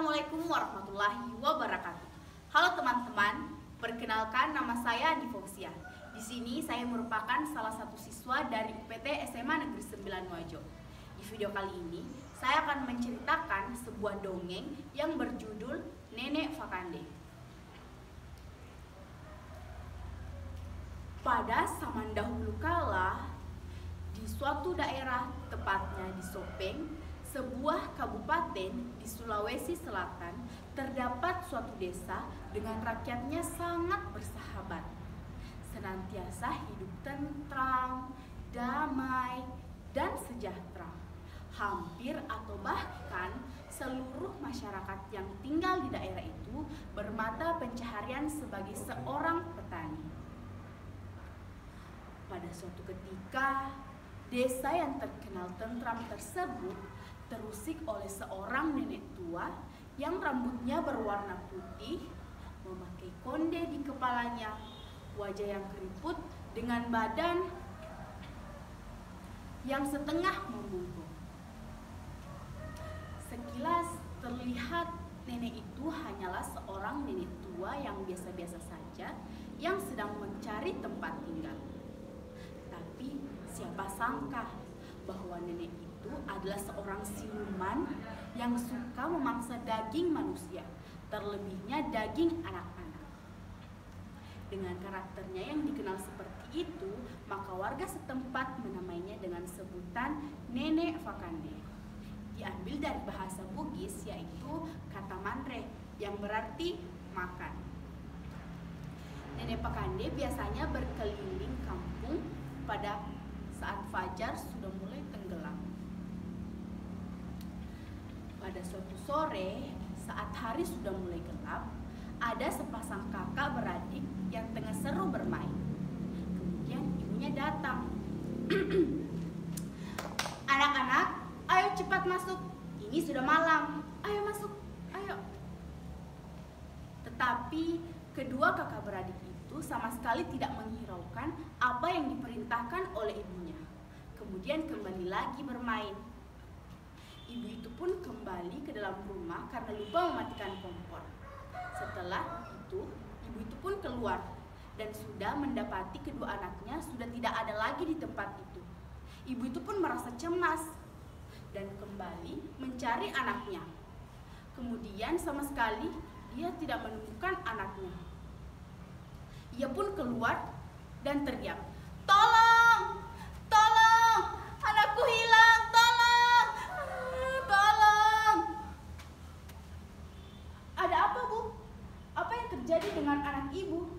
Assalamualaikum warahmatullahi wabarakatuh. Halo teman-teman, perkenalkan nama saya Difoxia. Di sini saya merupakan salah satu siswa dari UPT SMA Negeri 9 Wajo. Di video kali ini, saya akan menceritakan sebuah dongeng yang berjudul Nenek Fakande. Pada zaman dahulu kala, di suatu daerah, tepatnya di Sopeng, sebuah kabupaten di Sulawesi Selatan, terdapat suatu desa dengan rakyatnya sangat bersahabat. Senantiasa hidup tentram, damai, dan sejahtera. Hampir atau bahkan seluruh masyarakat yang tinggal di daerah itu bermata pencaharian sebagai seorang petani. Pada suatu ketika, desa yang terkenal tentram tersebut terusik oleh seorang nenek tua yang rambutnya berwarna putih, memakai konde di kepalanya, wajah yang keriput dengan badan yang setengah membungkuk. Sekilas terlihat nenek itu hanyalah seorang nenek tua yang biasa-biasa saja yang sedang mencari tempat tinggal. Tapi siapa sangka bahwa nenek itu adalah seorang siluman yang suka memangsa daging manusia, terlebihnya daging anak-anak. Dengan karakternya yang dikenal seperti itu, maka warga setempat menamainya dengan sebutan Nenek Fakande. Diambil dari bahasa Bugis, yaitu kata manre yang berarti makan. Nenek Fakande biasanya berkeliling kampung pada saat fajar sudah mulai tenggelam. Pada suatu sore, saat hari sudah mulai gelap, ada sepasang kakak beradik yang tengah seru bermain. Kemudian ibunya datang. Anak-anak, ayo cepat masuk. Ini sudah malam. Ayo masuk, ayo. Tetapi kedua kakak beradik itu sama sekali tidak menghiraukan apa yang diperintahkan oleh ibunya. Kemudian kembali lagi bermain. Ibu itu pun kembali ke dalam rumah karena lupa mematikan kompor. Setelah itu, ibu itu pun keluar dan sudah mendapati kedua anaknya sudah tidak ada lagi di tempat itu. Ibu itu pun merasa cemas dan kembali mencari anaknya. Kemudian sama sekali dia tidak menemukan anaknya. Ia pun keluar dan teriak, "Tolong! Tolong! Anakku hilang! Tolong! Tolong!" "Ada apa, Bu? Apa yang terjadi dengan anak ibu?"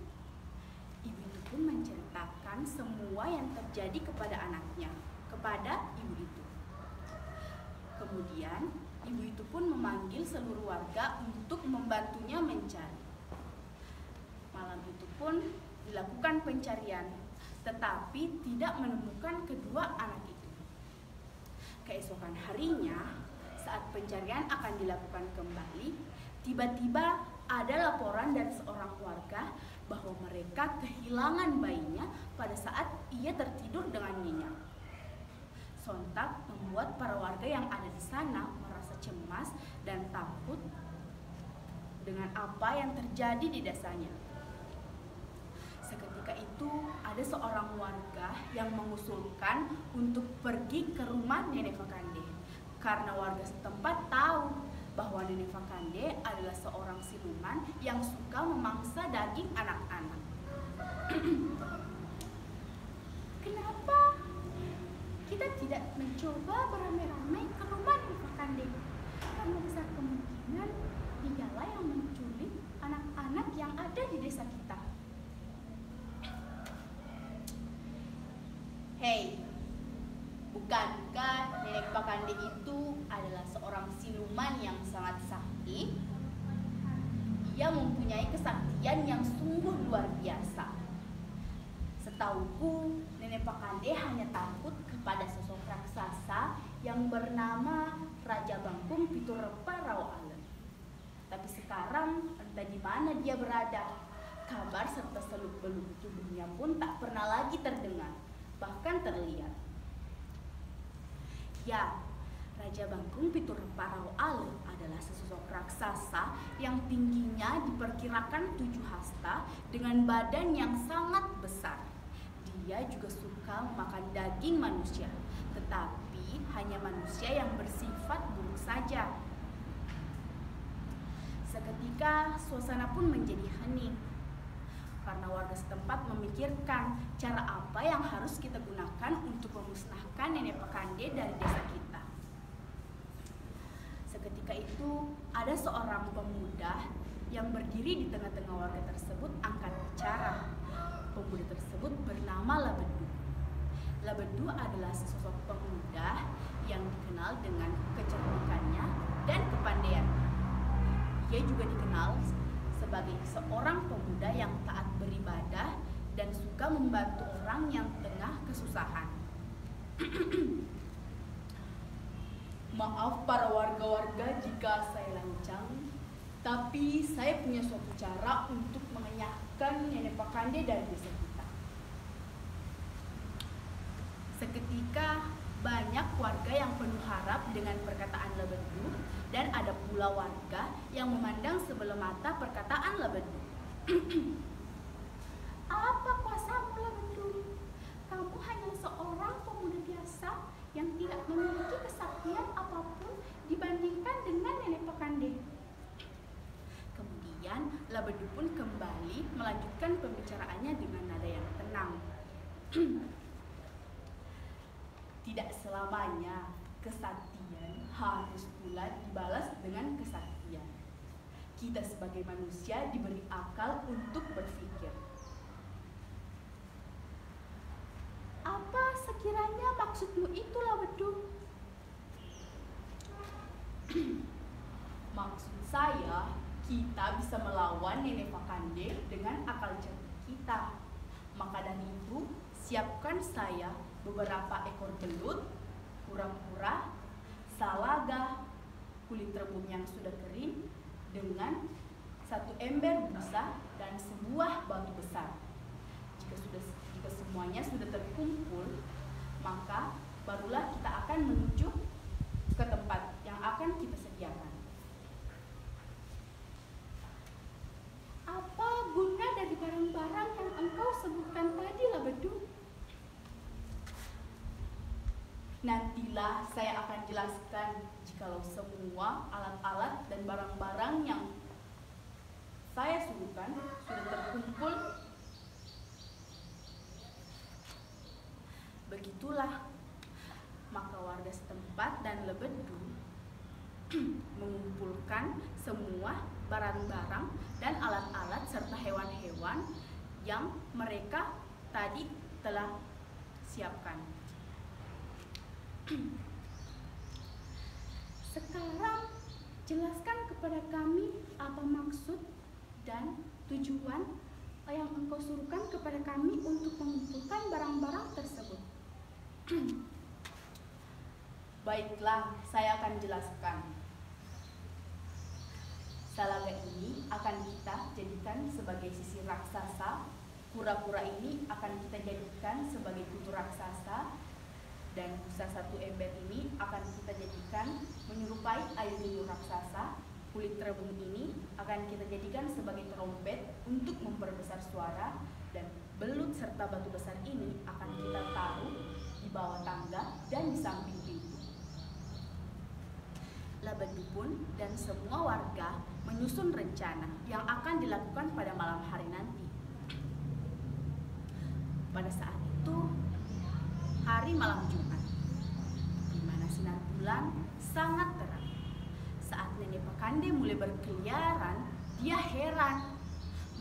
Ibu itu pun menceritakan semua yang terjadi kepada anaknya, kepada ibu itu. Kemudian, ibu itu pun memanggil seluruh warga untuk membantunya mencari. Malam itu pun dilakukan pencarian, tetapi tidak menemukan kedua anak itu. Keesokan harinya, saat pencarian akan dilakukan kembali, tiba-tiba ada laporan dari seorang warga bahwa mereka kehilangan bayinya pada saat ia tertidur dengan nyenyak. Sontak membuat para warga yang ada di sana merasa cemas dan takut dengan apa yang terjadi di desanya. Seketika itu ada seorang warga yang mengusulkan untuk pergi ke rumah Nenek Fakande karena warga setempat tahu bahwa Nenek Fakande adalah seorang siluman yang suka memangsa daging anak-anak. Kenapa kita tidak mencoba beramai-ramai ke rumah Nenek Fakande? Karena besar kemungkinan dialah yang menculik anak-anak yang ada di desa kita. Hei, bukankah Nenek Fakande itu adalah seorang siluman yang sangat sakti? Ia mempunyai kesaktian yang sungguh luar biasa. Setauku, Nenek Fakande hanya takut kepada sosok raksasa yang bernama Raja Bangkung Piturempa Raoalen. Tapi sekarang entah di mana dia berada. Kabar serta seluk-beluk tubuhnya pun tak pernah lagi terdengar, bahkan terlihat. Ya, Raja Bangkung Piturempa Raoalen adalah sesosok raksasa raksasa yang tingginya diperkirakan 7 hasta dengan badan yang sangat besar. Dia juga suka memakan daging manusia, tetapi hanya manusia yang bersifat buruk saja. Seketika suasana pun menjadi hening, karena warga setempat memikirkan cara apa yang harus kita gunakan untuk memusnahkan nenek Pakande dari desa kita. Seketika itu ada seorang pemuda yang berdiri di tengah-tengah warga tersebut angkat bicara. Pemuda tersebut bernama Labedu. Labedu adalah sesosok pemuda yang dikenal dengan kecerdikannya dan kepandaiannya. Dia juga dikenal sebagai seorang pemuda yang taat beribadah dan suka membantu orang yang tengah kesusahan. Maaf para warga-warga jika saya lancang, tapi saya punya suatu cara untuk mengenyahkan nenek Pakande dari desa kita. Seketika banyak warga yang penuh harap dengan perkataan Labedu, dan ada pula warga yang memandang sebelah mata perkataan Labedu. Apa kuasamu, Labedu? Kamu hanya seorang pemuda biasa yang tidak memiliki kesaktian apapun dibandingkan dengan nenek Pakande. Kemudian Labedu pun kembali melanjutkan pembicaraannya dengan nada yang tenang. Tidak selamanya kesaktian harus pula dibalas dengan kesaktian. Kita sebagai manusia diberi akal untuk berpikir. Apa sekiranya maksudmu itu, Labedu? Maksud saya, kita bisa melawan nenek Pakande dengan akal cerdik kita. Maka dari itu, siapkan saya beberapa ekor belut, kura-kura, salaga, kulit rebung yang sudah kering, dengan 1 ember busa dan sebuah batu besar. Jika semuanya sudah terkumpul, maka barulah kita akan menuju ke tempat yang akan kita sediakan. Apa guna dari barang-barang yang engkau sebutkan tadi, Labedu? Nantilah saya akan jelaskan jikalau semua alat-alat dan barang-barang yang saya suruhkan sudah terkumpul. Begitulah, maka warga setempat dan Labedu mengumpulkan semua barang-barang dan alat-alat serta hewan-hewan yang mereka tadi telah siapkan. Sekarang jelaskan kepada kami apa maksud dan tujuan yang engkau suruhkan kepada kami untuk mengumpulkan barang-barang tersebut. Baiklah, saya akan jelaskan. Salaga ini akan kita jadikan sebagai sisir raksasa, kura-kura ini akan kita jadikan sebagai kutu raksasa, dan busa 1 ember ini akan kita jadikan menyerupai air minum raksasa. Kulit rebung ini akan kita jadikan sebagai trompet untuk memperbesar suara, dan belut serta batu besar ini akan kita taruh di bawah tangga dan di samping pintu. Labedu pun dan semua warga menyusun rencana yang akan dilakukan pada malam hari nanti. Pada saat itu hari malam Jumat, di mana sinar bulan sangat terang. Saat nenek Pakande mulai berkeliaran, dia heran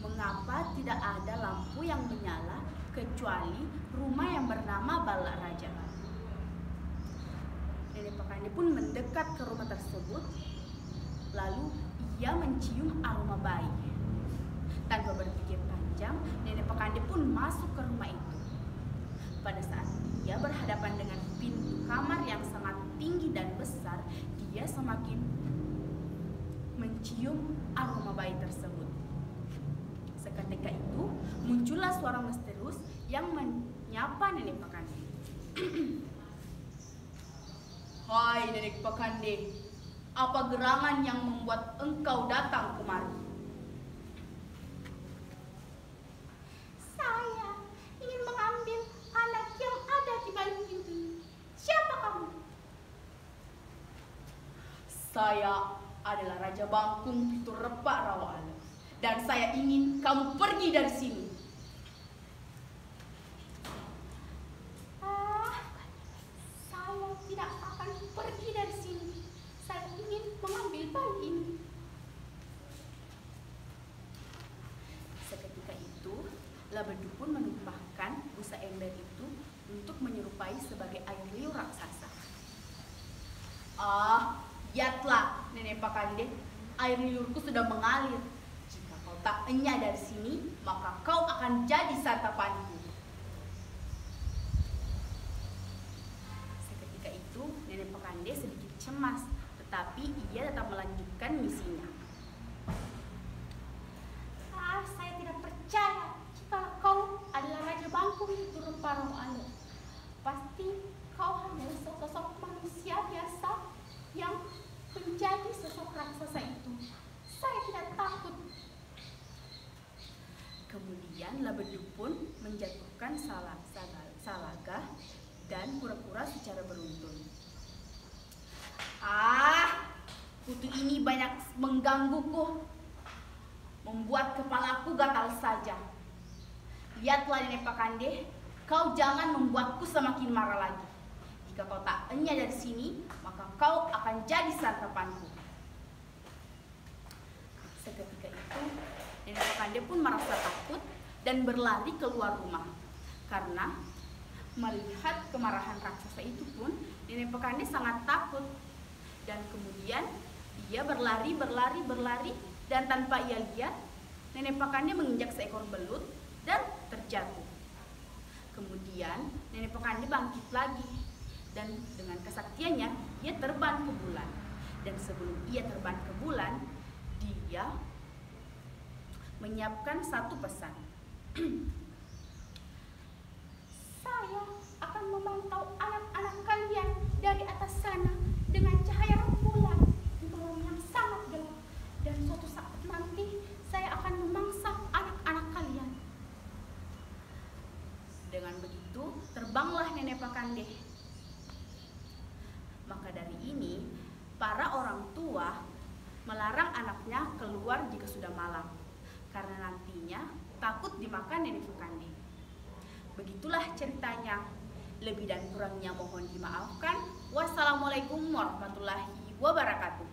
mengapa tidak ada lampu yang menyala kecuali rumah yang bernama Balak Raja. Nenek Pakande pun mendekat ke rumah tersebut, lalu ia mencium aroma bayi. Tanpa berpikir panjang, nenek Pakande pun masuk ke rumah itu. Pada saat dia berhadapan dengan pintu kamar yang sangat tinggi dan besar, dia semakin mencium aroma bayi tersebut. Seketika itu, muncullah suara misterius yang menyapa nenek Pakande. Hai nenek Pakande, Apa gerangan yang membuat engkau datang kemari? Saya ingin mengambil anak yang ada di balik pintu ini. Siapa kamu? Saya adalah Raja Bangkung Pitu Repak Rawala, dan saya ingin kamu pergi dari sini. Saya tidak akan pergi dari sini. Saya ingin mengambil bayi ini. Seketika itu, Labedu pun menumpahkan busa ember itu untuk menyerupai sebagai air liur raksasa. Lihatlah, Nenek Pakande, air liurku sudah mengalir. Jika kau tak enyah dari sini, maka kau akan jadi santapanku. Seketika itu, Nenek Pakande sedikit cemas, tetapi ia tetap melanjutkan misinya. Saya tidak percaya jika kau adalah Raja Bangkung Pitu Repak Rawala. Pasti kau hanyalah sosok manusia biasa yang menjadi sosok raksasa itu. Saya tidak takut. Kemudian Labedu pun menjatuhkan salagah dan pura-pura secara beruntun. Kutu ini banyak menggangguku, membuat kepalaku gatal saja. Lihatlah Nenek Pakande, kau jangan membuatku semakin marah lagi. Jika kau tak enyah dari sini, maka kau akan jadi santapanku. Seketika itu, Nenek Pakande pun merasa takut dan berlari keluar rumah. Karena melihat kemarahan raksasa itu pun, Nenek Pakande sangat takut. Dan kemudian dia berlari, dan tanpa ia lihat, Nenek Pakande menginjak seekor belut dan terjatuh. Kemudian Nenek Pakande bangkit lagi, dan dengan kesaktiannya ia terbang ke bulan. Dan sebelum ia terbang ke bulan, dia menyiapkan satu pesan. Saya akan memantau anak-anak kalian dari atas sana dengan cahaya rembulan di malam yang sangat gelap. Dan suatu saat nanti saya akan memangsa anak-anak kalian. Dengan begitu, terbanglah Nenek Pakande. Maka dari ini, para orang tua melarang anaknya keluar jika sudah malam, karena nantinya takut dimakan Nenek Pakande. Begitulah ceritanya. Lebih dan kurangnya mohon dimaafkan. Wassalamualaikum warahmatullahi wabarakatuh.